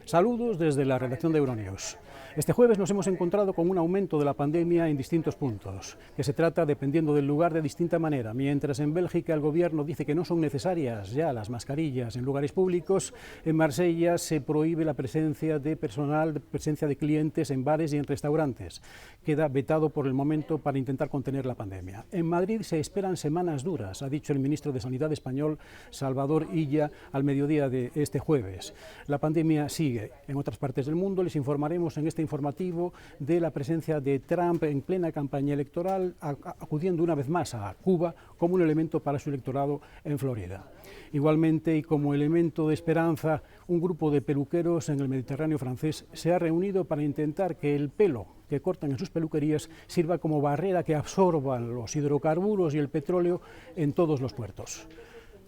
Saludos desde la redacción de Euronews. Este jueves nos hemos encontrado con un aumento de la pandemia en distintos puntos, que se trata, dependiendo del lugar, de distinta manera. Mientras en Bélgica el gobierno dice que no son necesarias ya las mascarillas en lugares públicos, en Marsella se prohíbe la presencia de personal, presencia de clientes en bares y en restaurantes. Queda vetado por el momento para intentar contener la pandemia. En Madrid se esperan semanas duras, ha dicho el ministro de Sanidad español, Salvador Illa, al mediodía de este jueves. La pandemia sigue en otras partes del mundo. Les informaremos en este informativo de la presencia de Trump en plena campaña electoral, acudiendo una vez más a Cuba como un elemento para su electorado en Florida. Igualmente, y como elemento de esperanza, un grupo de peluqueros en el Mediterráneo francés se ha reunido para intentar que el pelo que cortan en sus peluquerías sirva como barrera que absorba los hidrocarburos y el petróleo en todos los puertos.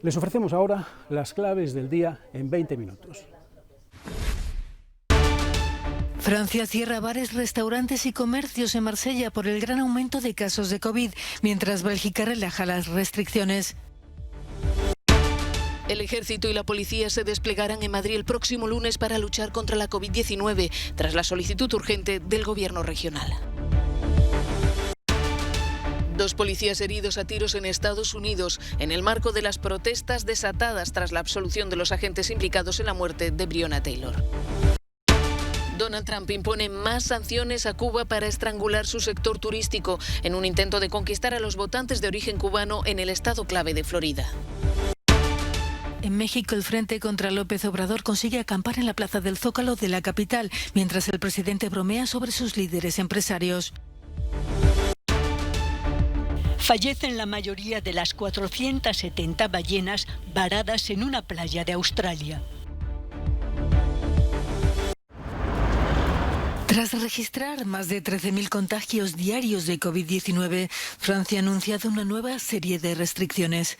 Les ofrecemos ahora las claves del día en 20 minutos. Francia cierra bares, restaurantes y comercios en Marsella por el gran aumento de casos de COVID, mientras Bélgica relaja las restricciones. El ejército y la policía se desplegarán en Madrid el próximo lunes para luchar contra la COVID-19, tras la solicitud urgente del gobierno regional. 2 policías heridos a tiros en Estados Unidos en el marco de las protestas desatadas tras la absolución de los agentes implicados en la muerte de Breonna Taylor. Donald Trump impone más sanciones a Cuba para estrangular su sector turístico en un intento de conquistar a los votantes de origen cubano en el estado clave de Florida. En México, el Frente contra López Obrador consigue acampar en la plaza del Zócalo de la capital, mientras el presidente bromea sobre sus líderes empresarios. Fallecen la mayoría de las 470 ballenas varadas en una playa de Australia. Tras registrar más de 13.000 contagios diarios de COVID-19, Francia ha anunciado una nueva serie de restricciones.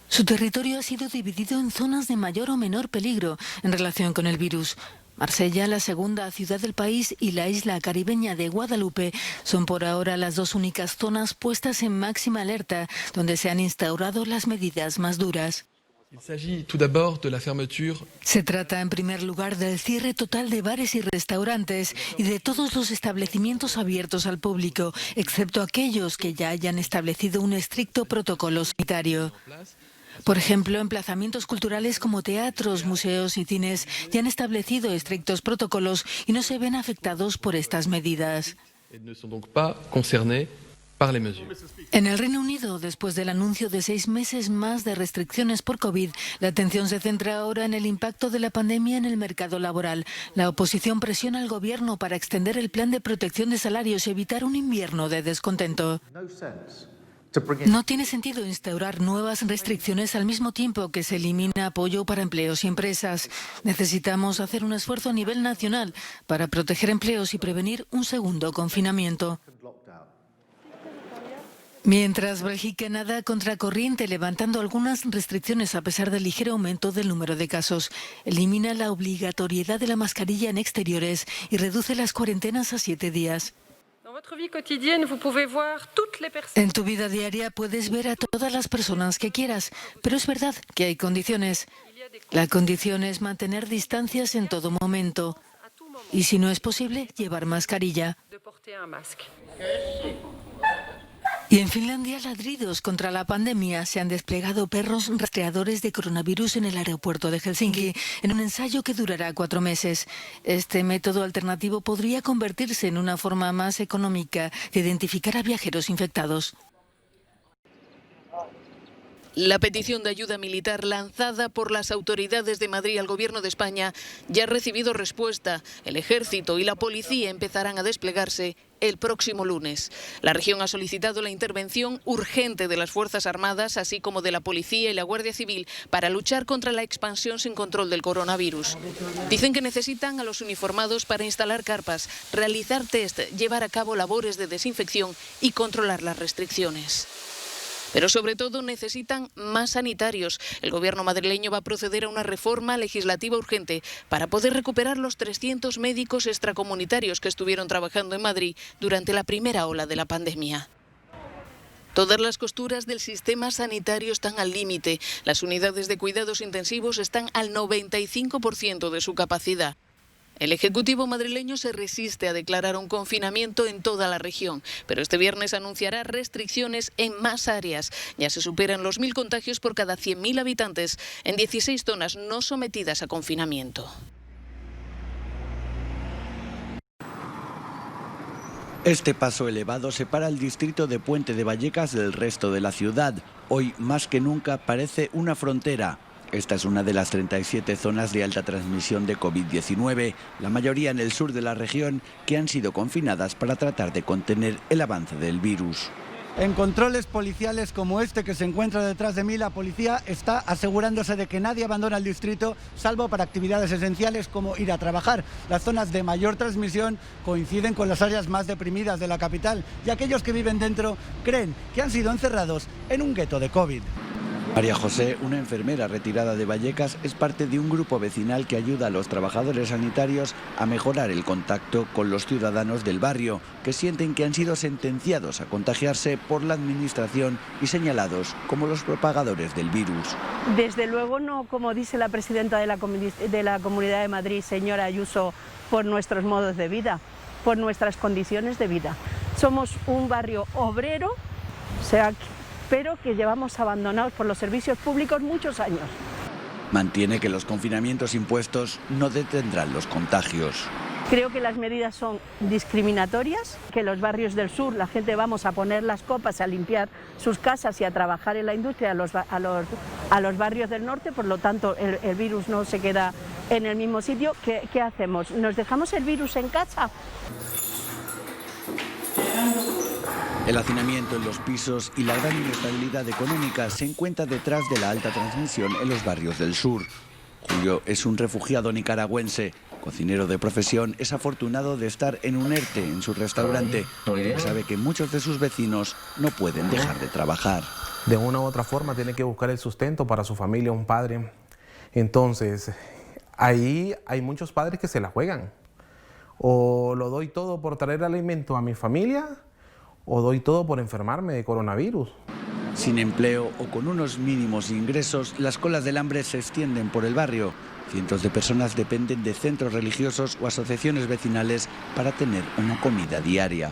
Su territorio ha sido dividido en zonas de mayor o menor peligro en relación con el virus. Marsella, la segunda ciudad del país, y la isla caribeña de Guadalupe son por ahora las 2 únicas zonas puestas en máxima alerta, donde se han instaurado las medidas más duras. Se trata, en primer lugar, del cierre total de bares y restaurantes y de todos los establecimientos abiertos al público, excepto aquellos que ya hayan establecido un estricto protocolo sanitario. Por ejemplo, emplazamientos culturales como teatros, museos y cines ya han establecido estrictos protocolos y no se ven afectados por estas medidas. En el Reino Unido, después del anuncio de 6 meses más de restricciones por COVID, la atención se centra ahora en el impacto de la pandemia en el mercado laboral. La oposición presiona al gobierno para extender el plan de protección de salarios y evitar un invierno de descontento. No tiene sentido instaurar nuevas restricciones al mismo tiempo que se elimina apoyo para empleos y empresas. Necesitamos hacer un esfuerzo a nivel nacional para proteger empleos y prevenir un segundo confinamiento. Mientras Bélgica nada contracorriente, levantando algunas restricciones a pesar del ligero aumento del número de casos, elimina la obligatoriedad de la mascarilla en exteriores y reduce las cuarentenas a 7 días. En tu vida diaria puedes ver a todas las personas que quieras, pero es verdad que hay condiciones. La condición es mantener distancias en todo momento y, si no es posible, llevar mascarilla. Y en Finlandia, ladridos contra la pandemia. Se han desplegado perros rastreadores de coronavirus en el aeropuerto de Helsinki, en un ensayo que durará 4 meses. Este método alternativo podría convertirse en una forma más económica de identificar a viajeros infectados. La petición de ayuda militar lanzada por las autoridades de Madrid al Gobierno de España ya ha recibido respuesta. El Ejército y la Policía empezarán a desplegarse el próximo lunes. La región ha solicitado la intervención urgente de las Fuerzas Armadas, así como de la Policía y la Guardia Civil, para luchar contra la expansión sin control del coronavirus. Dicen que necesitan a los uniformados para instalar carpas, realizar test, llevar a cabo labores de desinfección y controlar las restricciones. Pero sobre todo necesitan más sanitarios. El gobierno madrileño va a proceder a una reforma legislativa urgente para poder recuperar los 300 médicos extracomunitarios que estuvieron trabajando en Madrid durante la primera ola de la pandemia. Todas las costuras del sistema sanitario están al límite. Las unidades de cuidados intensivos están al 95% de su capacidad. El Ejecutivo madrileño se resiste a declarar un confinamiento en toda la región, pero este viernes anunciará restricciones en más áreas. Ya se superan los 1.000 contagios por cada 100.000 habitantes en 16 zonas no sometidas a confinamiento. Este paso elevado separa el distrito de Puente de Vallecas del resto de la ciudad. Hoy, más que nunca, parece una frontera. Esta es una de las 37 zonas de alta transmisión de COVID-19, la mayoría en el sur de la región, que han sido confinadas para tratar de contener el avance del virus. En controles policiales como este que se encuentra detrás de mí, la policía está asegurándose de que nadie abandona el distrito, salvo para actividades esenciales como ir a trabajar. Las zonas de mayor transmisión coinciden con las áreas más deprimidas de la capital y aquellos que viven dentro creen que han sido encerrados en un gueto de COVID. María José, una enfermera retirada de Vallecas, es parte de un grupo vecinal que ayuda a los trabajadores sanitarios a mejorar el contacto con los ciudadanos del barrio, que sienten que han sido sentenciados a contagiarse por la administración y señalados como los propagadores del virus. Desde luego no, como dice la presidenta de la Comunidad de Madrid, señora Ayuso, por nuestros modos de vida, por nuestras condiciones de vida. Somos un barrio obrero, pero que llevamos abandonados por los servicios públicos muchos años. Mantiene que los confinamientos impuestos no detendrán los contagios. Creo que las medidas son discriminatorias, que los barrios del sur la gente vamos a poner las copas, a limpiar sus casas y a trabajar en la industria a los barrios del norte, por lo tanto el virus no se queda en el mismo sitio. ¿Qué hacemos? ¿Nos dejamos el virus en casa? El hacinamiento en los pisos y la gran inestabilidad económica se encuentra detrás de la alta transmisión en los barrios del sur. Julio es un refugiado nicaragüense. Cocinero de profesión, es afortunado de estar en un ERTE en su restaurante. Sabe que muchos de sus vecinos no pueden dejar de trabajar. De una u otra forma tiene que buscar el sustento para su familia, un padre. Entonces, ahí hay muchos padres que se la juegan. O lo doy todo por traer alimento a mi familia, o doy todo por enfermarme de coronavirus. Sin empleo o con unos mínimos ingresos, las colas del hambre se extienden por el barrio. Cientos de personas dependen de centros religiosos o asociaciones vecinales para tener una comida diaria.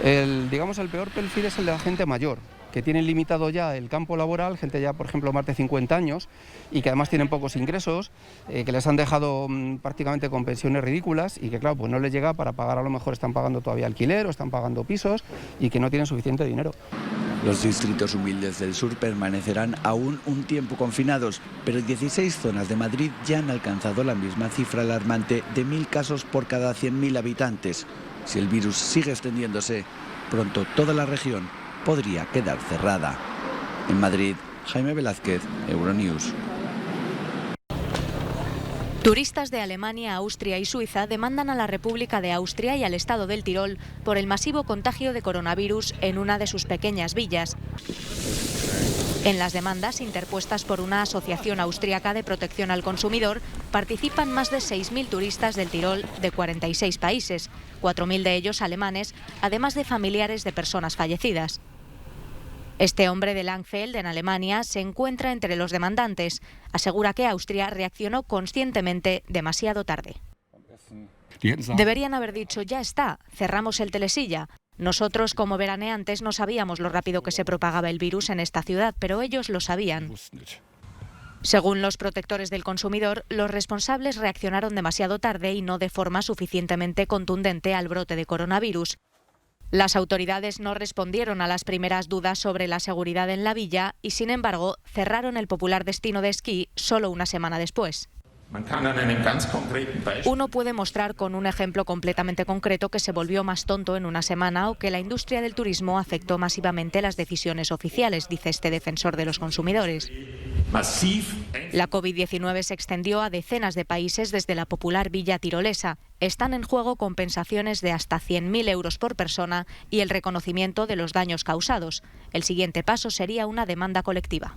El peor perfil es el de la gente mayor, que tienen limitado ya el campo laboral, gente ya, por ejemplo, más de 50 años y que además tienen pocos ingresos, que les han dejado prácticamente con pensiones ridículas y que, claro, pues no les llega para pagar, a lo mejor están pagando todavía alquiler o están pagando pisos y que no tienen suficiente dinero. Los distritos humildes del sur permanecerán aún un tiempo confinados, pero 16 zonas de Madrid ya han alcanzado la misma cifra alarmante de 1.000 casos por cada 100.000 habitantes. Si el virus sigue extendiéndose, pronto toda la región podría quedar cerrada. En Madrid, Jaime Velázquez, Euronews. Turistas de Alemania, Austria y Suiza demandan a la República de Austria y al Estado del Tirol por el masivo contagio de coronavirus en una de sus pequeñas villas. En las demandas interpuestas por una asociación austríaca de protección al consumidor participan más de 6.000 turistas del Tirol de 46 países, 4.000 de ellos alemanes, además de familiares de personas fallecidas. Este hombre de Langfeld, en Alemania, se encuentra entre los demandantes. Asegura que Austria reaccionó conscientemente demasiado tarde. Deberían haber dicho, ya está, cerramos el telesilla. Nosotros, como veraneantes, no sabíamos lo rápido que se propagaba el virus en esta ciudad, pero ellos lo sabían. Según los protectores del consumidor, los responsables reaccionaron demasiado tarde y no de forma suficientemente contundente al brote de coronavirus. Las autoridades no respondieron a las primeras dudas sobre la seguridad en la villa y, sin embargo, cerraron el popular destino de esquí solo una semana después. Uno puede mostrar con un ejemplo completamente concreto que se volvió más tonto en una semana o que la industria del turismo afectó masivamente las decisiones oficiales, dice este defensor de los consumidores. La COVID-19 se extendió a decenas de países desde la popular villa tirolesa. Están en juego compensaciones de hasta 100.000 euros por persona y el reconocimiento de los daños causados. El siguiente paso sería una demanda colectiva.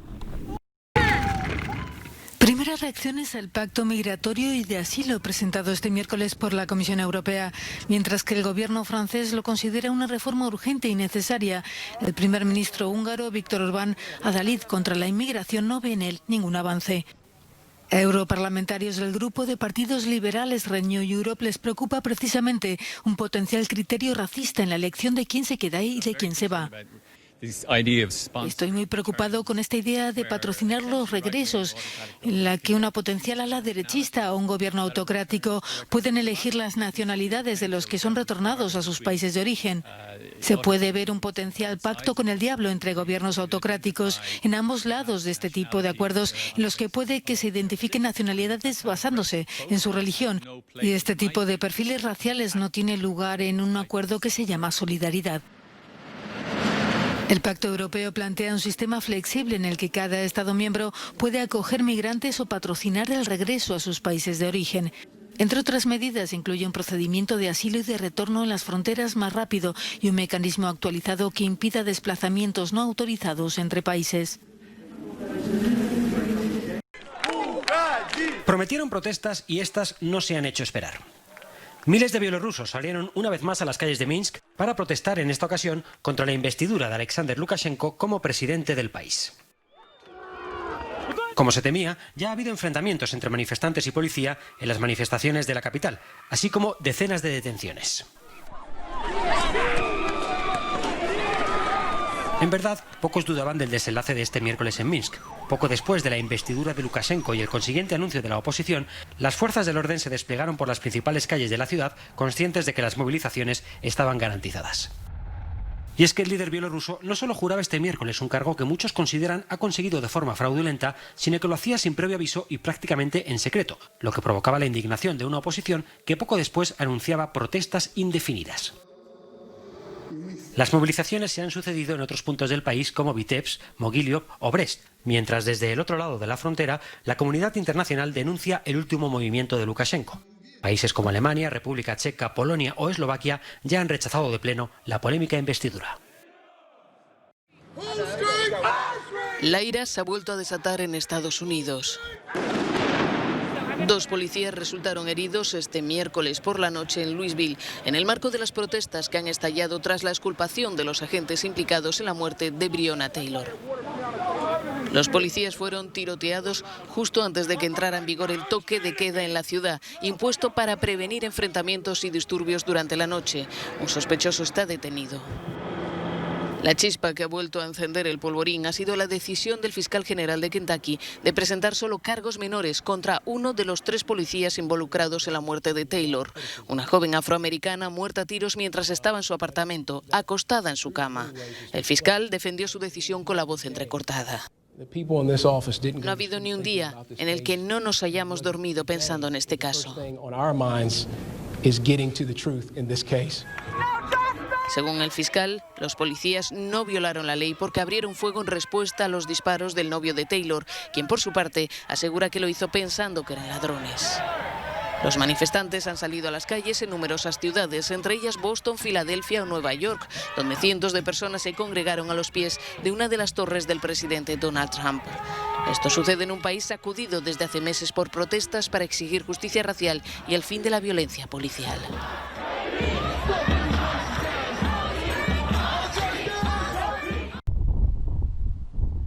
Primeras reacciones al pacto migratorio y de asilo presentado este miércoles por la Comisión Europea. Mientras que el gobierno francés lo considera una reforma urgente y necesaria, el primer ministro húngaro, Viktor Orbán, adalid contra la inmigración, no ve en él ningún avance. A europarlamentarios del grupo de partidos liberales Renew Europe les preocupa precisamente un potencial criterio racista en la elección de quién se queda y de quién se va. Estoy muy preocupado con esta idea de patrocinar los regresos, en la que una potencial ala derechista o un gobierno autocrático pueden elegir las nacionalidades de los que son retornados a sus países de origen. Se puede ver un potencial pacto con el diablo entre gobiernos autocráticos en ambos lados de este tipo de acuerdos, en los que puede que se identifiquen nacionalidades basándose en su religión. Y este tipo de perfiles raciales no tiene lugar en un acuerdo que se llama solidaridad. El Pacto Europeo plantea un sistema flexible en el que cada Estado miembro puede acoger migrantes o patrocinar el regreso a sus países de origen. Entre otras medidas, incluye un procedimiento de asilo y de retorno en las fronteras más rápido y un mecanismo actualizado que impida desplazamientos no autorizados entre países. Prometieron protestas y estas no se han hecho esperar. Miles de bielorrusos salieron una vez más a las calles de Minsk para protestar en esta ocasión contra la investidura de Alexander Lukashenko como presidente del país. Como se temía, ya ha habido enfrentamientos entre manifestantes y policía en las manifestaciones de la capital, así como decenas de detenciones. En verdad, pocos dudaban del desenlace de este miércoles en Minsk. Poco después de la investidura de Lukashenko y el consiguiente anuncio de la oposición, las fuerzas del orden se desplegaron por las principales calles de la ciudad, conscientes de que las movilizaciones estaban garantizadas. Y es que el líder bielorruso no solo juraba este miércoles un cargo que muchos consideran ha conseguido de forma fraudulenta, sino que lo hacía sin previo aviso y prácticamente en secreto, lo que provocaba la indignación de una oposición que poco después anunciaba protestas indefinidas. Las movilizaciones se han sucedido en otros puntos del país como Vitebsk, Mogiliov o Brest, mientras desde el otro lado de la frontera la comunidad internacional denuncia el último movimiento de Lukashenko. Países como Alemania, República Checa, Polonia o Eslovaquia ya han rechazado de pleno la polémica investidura. La ira se ha vuelto a desatar en Estados Unidos. 2 policías resultaron heridos este miércoles por la noche en Louisville, en el marco de las protestas que han estallado tras la exculpación de los agentes implicados en la muerte de Breonna Taylor. Los policías fueron tiroteados justo antes de que entrara en vigor el toque de queda en la ciudad, impuesto para prevenir enfrentamientos y disturbios durante la noche. Un sospechoso está detenido. La chispa que ha vuelto a encender el polvorín ha sido la decisión del fiscal general de Kentucky de presentar solo cargos menores contra uno de los 3 policías involucrados en la muerte de Taylor, una joven afroamericana muerta a tiros mientras estaba en su apartamento, acostada en su cama. El fiscal defendió su decisión con la voz entrecortada. No ha habido ni un día en el que no nos hayamos dormido pensando en este caso. Según el fiscal, los policías no violaron la ley porque abrieron fuego en respuesta a los disparos del novio de Taylor, quien por su parte asegura que lo hizo pensando que eran ladrones. Los manifestantes han salido a las calles en numerosas ciudades, entre ellas Boston, Filadelfia o Nueva York, donde cientos de personas se congregaron a los pies de una de las torres del presidente Donald Trump. Esto sucede en un país sacudido desde hace meses por protestas para exigir justicia racial y el fin de la violencia policial.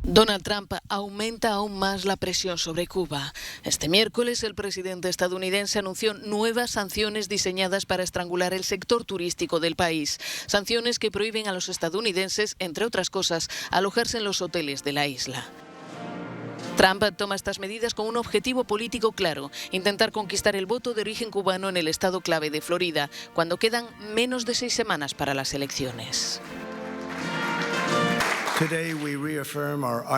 Donald Trump aumenta aún más la presión sobre Cuba. Este miércoles el presidente estadounidense anunció nuevas sanciones diseñadas para estrangular el sector turístico del país. Sanciones que prohíben a los estadounidenses, entre otras cosas, alojarse en los hoteles de la isla. Trump toma estas medidas con un objetivo político claro: intentar conquistar el voto de origen cubano en el estado clave de Florida, cuando quedan menos de 6 semanas para las elecciones.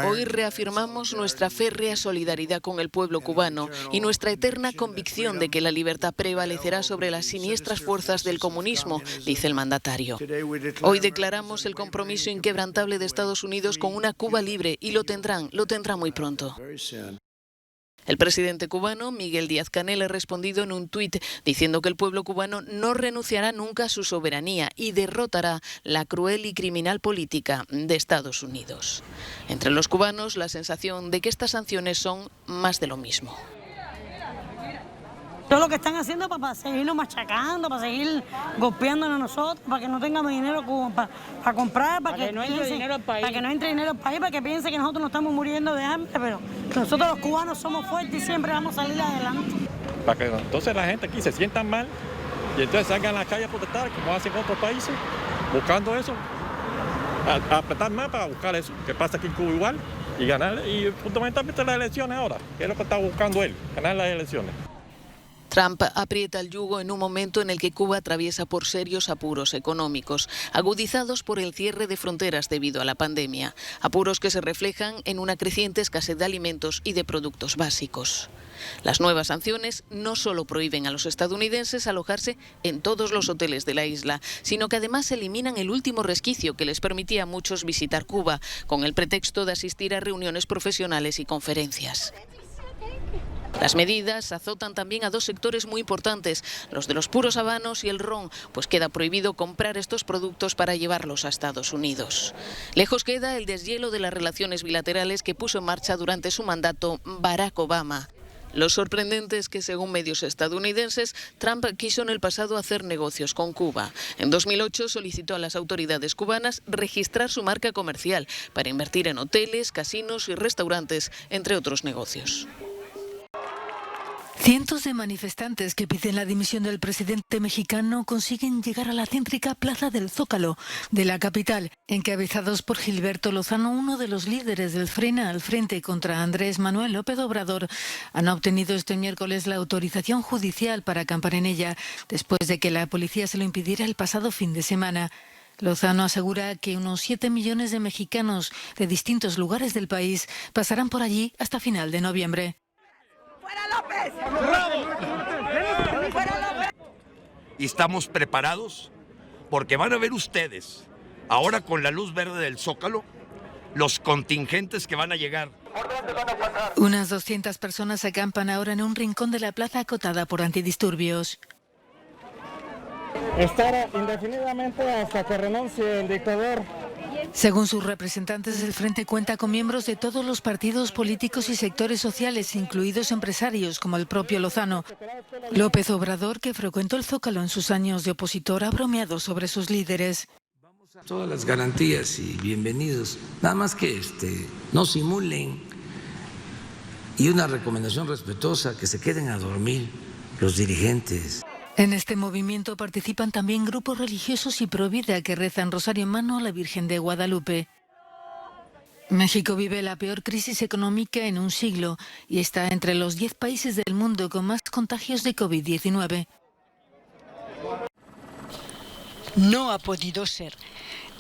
Hoy reafirmamos nuestra férrea solidaridad con el pueblo cubano y nuestra eterna convicción de que la libertad prevalecerá sobre las siniestras fuerzas del comunismo, dice el mandatario. Hoy declaramos el compromiso inquebrantable de Estados Unidos con una Cuba libre y lo tendrán muy pronto. El presidente cubano, Miguel Díaz-Canel, ha respondido en un tuit diciendo que el pueblo cubano no renunciará nunca a su soberanía y derrotará la cruel y criminal política de Estados Unidos. Entre los cubanos, la sensación de que estas sanciones son más de lo mismo. Todo lo que están haciendo para seguirnos machacando, para seguir golpeándonos a nosotros, para que no tengamos dinero para comprar, para que no entre dinero al país, para que piensen que nosotros nos estamos muriendo de hambre, pero nosotros los cubanos somos fuertes y siempre vamos a salir adelante. Para que entonces la gente aquí se sienta mal y entonces salgan a la calle a protestar, como hacen otros países, buscando eso, a apretar más para buscar eso, que pasa aquí en Cuba igual, y ganar, y fundamentalmente las elecciones ahora, que es lo que está buscando él, ganar las elecciones. Trump aprieta el yugo en un momento en el que Cuba atraviesa por serios apuros económicos, agudizados por el cierre de fronteras debido a la pandemia, apuros que se reflejan en una creciente escasez de alimentos y de productos básicos. Las nuevas sanciones no solo prohíben a los estadounidenses alojarse en todos los hoteles de la isla, sino que además eliminan el último resquicio que les permitía a muchos visitar Cuba, con el pretexto de asistir a reuniones profesionales y conferencias. Las medidas azotan también a dos sectores muy importantes, los de los puros habanos y el ron, pues queda prohibido comprar estos productos para llevarlos a Estados Unidos. Lejos queda el deshielo de las relaciones bilaterales que puso en marcha durante su mandato Barack Obama. Lo sorprendente es que, según medios estadounidenses, Trump quiso en el pasado hacer negocios con Cuba. En 2008 solicitó a las autoridades cubanas registrar su marca comercial para invertir en hoteles, casinos y restaurantes, entre otros negocios. Cientos de manifestantes que piden la dimisión del presidente mexicano consiguen llegar a la céntrica Plaza del Zócalo de la capital, encabezados por Gilberto Lozano, uno de los líderes del Frena al Frente contra Andrés Manuel López Obrador. Han obtenido este miércoles la autorización judicial para acampar en ella, después de que la policía se lo impidiera el pasado fin de semana. Lozano asegura que unos 7 millones de mexicanos de distintos lugares del país pasarán por allí hasta final de noviembre. Y estamos preparados porque van a ver ustedes, ahora con la luz verde del Zócalo, los contingentes que van a llegar. Unas 200 personas acampan ahora en un rincón de la plaza acotada por antidisturbios. Estar indefinidamente hasta que renuncie el dictador. Según sus representantes, el Frente cuenta con miembros de todos los partidos políticos y sectores sociales, incluidos empresarios como el propio Lozano. López Obrador, que frecuentó el Zócalo en sus años de opositor, ha bromeado sobre sus líderes. Todas las garantías y bienvenidos, nada más que no simulen, y una recomendación respetuosa, que se queden a dormir los dirigentes. En este movimiento participan también grupos religiosos y pro vida que rezan rosario en mano a la Virgen de Guadalupe. México vive la peor crisis económica en un siglo y está entre los 10 países del mundo con más contagios de COVID-19. No ha podido ser.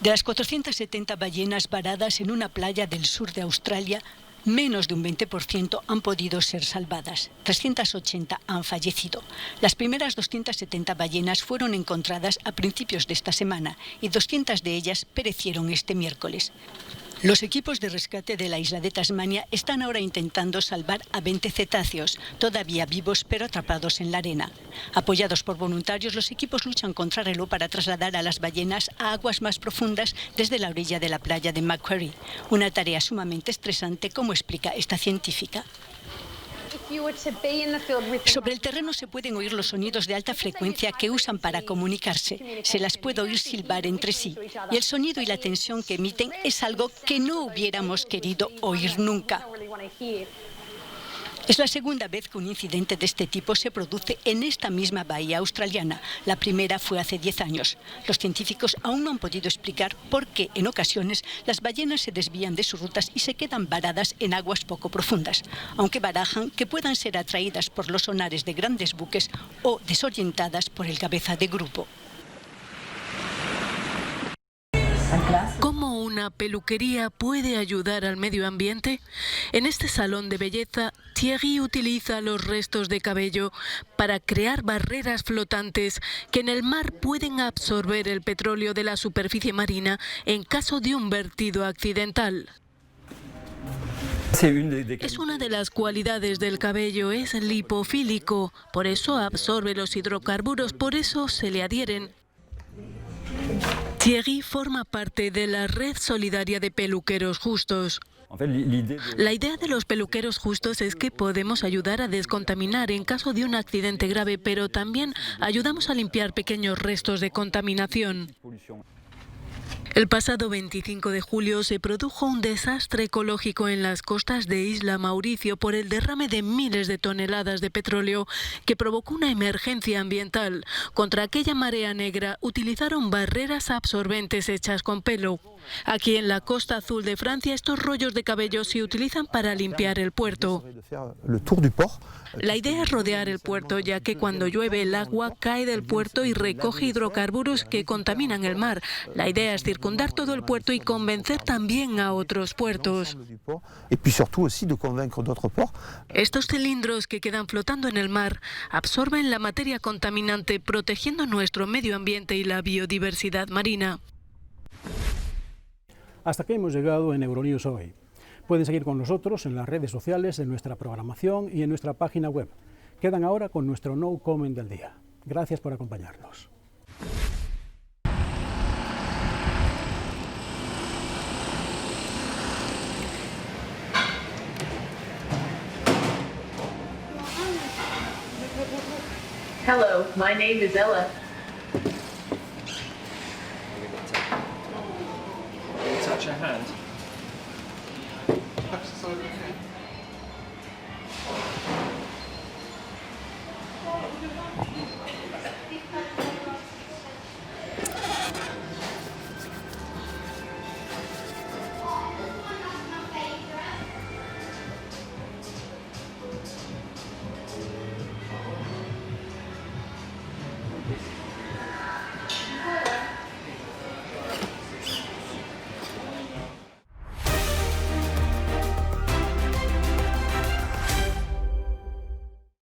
De las 470 ballenas varadas en una playa del sur de Australia, menos de un 20% han podido ser salvadas. 380 han fallecido. Las primeras 270 ballenas fueron encontradas a principios de esta semana y 200 de ellas perecieron este miércoles. Los equipos de rescate de la isla de Tasmania están ahora intentando salvar a 20 cetáceos, todavía vivos pero atrapados en la arena. Apoyados por voluntarios, los equipos luchan contra reloj para trasladar a las ballenas a aguas más profundas desde la orilla de la playa de Macquarie. Una tarea sumamente estresante, como explica esta científica. Sobre el terreno se pueden oír los sonidos de alta frecuencia que usan para comunicarse. Se las puede oír silbar entre sí. Y el sonido y la tensión que emiten es algo que no hubiéramos querido oír nunca. Es la segunda vez que un incidente de este tipo se produce en esta misma bahía australiana. La primera fue hace 10 años. Los científicos aún no han podido explicar por qué en ocasiones las ballenas se desvían de sus rutas y se quedan varadas en aguas poco profundas, aunque barajan que puedan ser atraídas por los sonares de grandes buques o desorientadas por el cabeza de grupo. ¿Cómo una peluquería puede ayudar al medio ambiente? En este salón de belleza, Thierry utiliza los restos de cabello para crear barreras flotantes que en el mar pueden absorber el petróleo de la superficie marina en caso de un vertido accidental. Es una de las cualidades del cabello, es lipofílico, por eso absorbe los hidrocarburos, por eso se le adhieren. Thierry forma parte de la red solidaria de peluqueros justos. La idea de los peluqueros justos es que podemos ayudar a descontaminar en caso de un accidente grave, pero también ayudamos a limpiar pequeños restos de contaminación. El pasado 25 de julio se produjo un desastre ecológico en las costas de Isla Mauricio por el derrame de miles de toneladas de petróleo que provocó una emergencia ambiental. Contra aquella marea negra utilizaron barreras absorbentes hechas con pelo. Aquí en la costa azul de Francia estos rollos de cabello se utilizan para limpiar el puerto. La idea es rodear el puerto, ya que cuando llueve el agua cae del puerto y recoge hidrocarburos que contaminan el mar. La idea es circundar todo el puerto y convencer también a otros puertos. Estos cilindros que quedan flotando en el mar absorben la materia contaminante, protegiendo nuestro medio ambiente y la biodiversidad marina. Hasta aquí hemos llegado en Euronews hoy. Pueden seguir con nosotros en las redes sociales, en nuestra programación y en nuestra página web. Quedan ahora con nuestro No Comment del día. Gracias por acompañarnos. Hello, my name is Ella. Touch your hand. Touch the side of the hand.